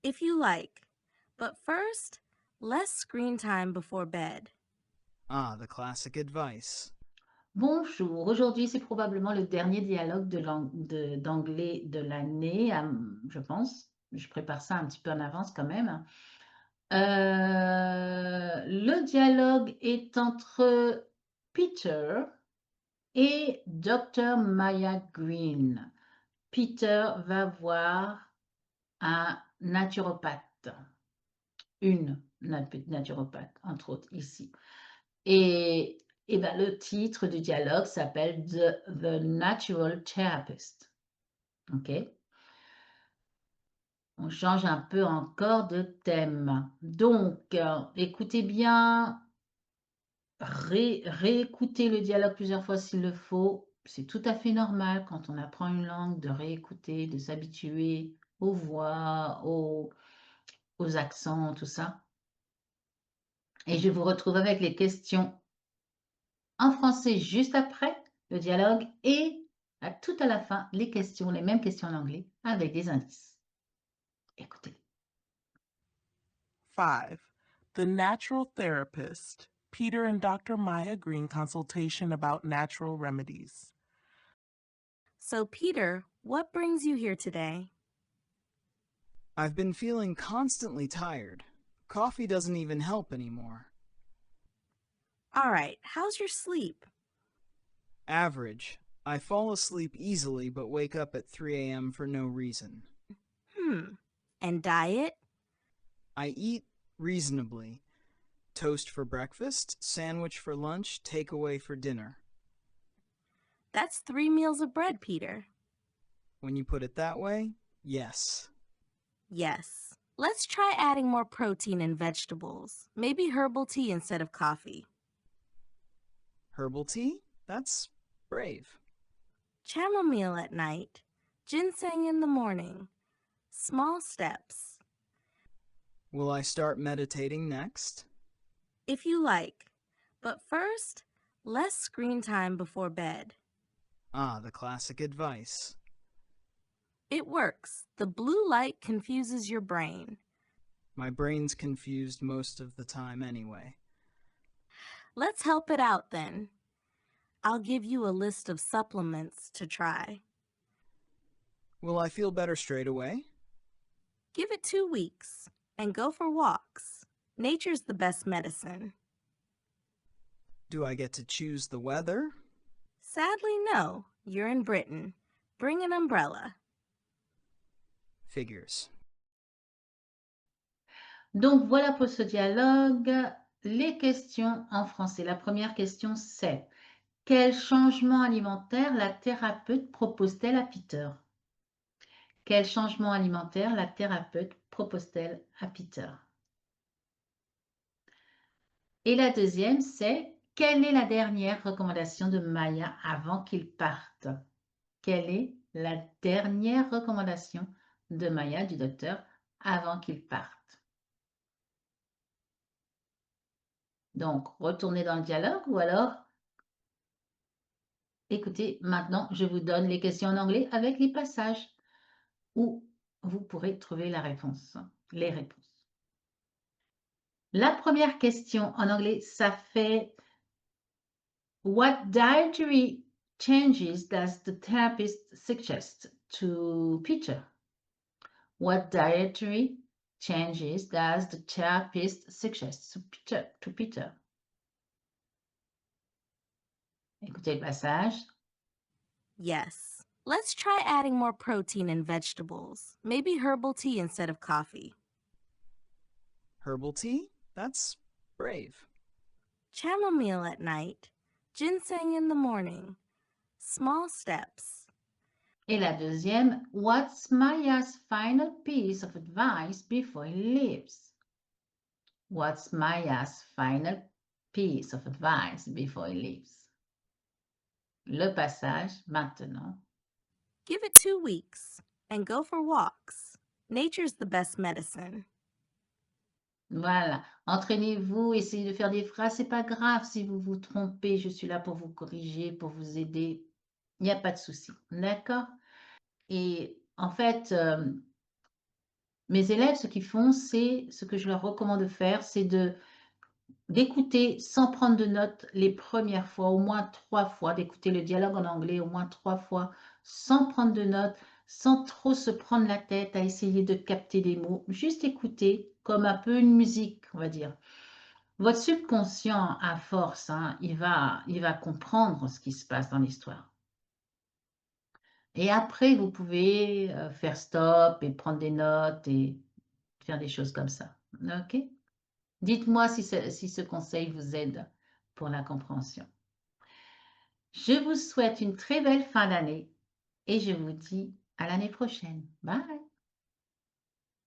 if you like. But first, less screen time before bed. The classic advice. Bonjour, aujourd'hui c'est probablement le dernier dialogue d'anglais de l'année, je pense. Je prépare ça un petit peu en avance quand même. Le dialogue est entre Peter et Dr. Maya Green. Peter va voir un naturopathe, une naturopathe, entre autres ici. Et ben, le titre du dialogue s'appelle The Natural Therapist. OK? On change un peu encore de thème. Donc, écoutez bien, réécoutez le dialogue plusieurs fois s'il le faut. C'est tout à fait normal quand on apprend une langue de réécouter, de s'habituer aux voix, aux accents, tout ça. Et je vous retrouve avec les questions en français juste après le dialogue et tout à la fin, les questions, les mêmes questions en anglais avec des indices. Écoutez. 5. The Natural Therapist. Peter and Dr. Maya Green consultation about natural remedies. So, Peter, what brings you here today? I've been feeling constantly tired. Coffee doesn't even help anymore. All right, how's your sleep? Average. I fall asleep easily but wake up at 3 a.m. for no reason. And diet? I eat reasonably. Toast for breakfast, sandwich for lunch, takeaway for dinner. That's 3 meals of bread, Peter. When you put it that way, yes. Yes. Let's try adding more protein and vegetables. Maybe herbal tea instead of coffee. Herbal tea? That's brave. Chamomile at night. Ginseng in the morning. Small steps. Will I start meditating next? If you like. But first, less screen time before bed. The classic advice. It works. The blue light confuses your brain. My brain's confused most of the time anyway. Let's help it out then. I'll give you a list of supplements to try. Will I feel better straight away? Give it 2 weeks and go for walks. Nature's the best medicine. Do I get to choose the weather? Sadly, no. You're in Britain. Bring an umbrella. Figures. Donc, voilà pour ce dialogue. Les questions en français. La première question, c'est quel changement alimentaire la thérapeute propose-t-elle à Peter? Quel changement alimentaire la thérapeute propose-t-elle à Peter? Et la deuxième, c'est quelle est la dernière recommandation de Maya avant qu'il parte? Quelle est la dernière recommandation de Maya, du docteur, avant qu'il parte? Donc, retournez dans le dialogue ou alors, écoutez, maintenant, je vous donne les questions en anglais avec les passages où vous pourrez trouver la réponse, les réponses. La première question en anglais, ça fait What dietary changes does the therapist suggest to Peter? What dietary changes does the therapist suggest to Peter? Écoutez le passage. Yes. Let's try adding more protein and vegetables. Maybe herbal tea instead of coffee. Herbal tea? That's brave. Chamomile at night. Ginseng in the morning. Small steps. Et la deuxième, what's Maya's final piece of advice before he leaves? What's Maya's final piece of advice before he leaves? Le passage maintenant. Give it 2 weeks and go for walks. Nature's the best medicine. Voilà, entraînez-vous, essayez de faire des phrases, c'est pas grave si vous vous trompez, je suis là pour vous corriger, pour vous aider, il n'y a pas de souci, d'accord? Et en fait, Mes élèves, ce qu'ils font, c'est ce que je leur recommande de faire, c'est d'écouter sans prendre de notes les premières fois, au moins 3 fois, d'écouter le dialogue en anglais au moins 3 fois, sans prendre de notes, sans trop se prendre la tête à essayer de capter des mots, juste écouter comme un peu une musique, on va dire. Votre subconscient, à force, hein, il va comprendre ce qui se passe dans l'histoire. Et après, vous pouvez faire stop et prendre des notes et faire des choses comme ça. OK? Dites-moi si ce conseil vous aide pour la compréhension. Je vous souhaite une très belle fin d'année et je vous dis à l'année prochaine. Bye!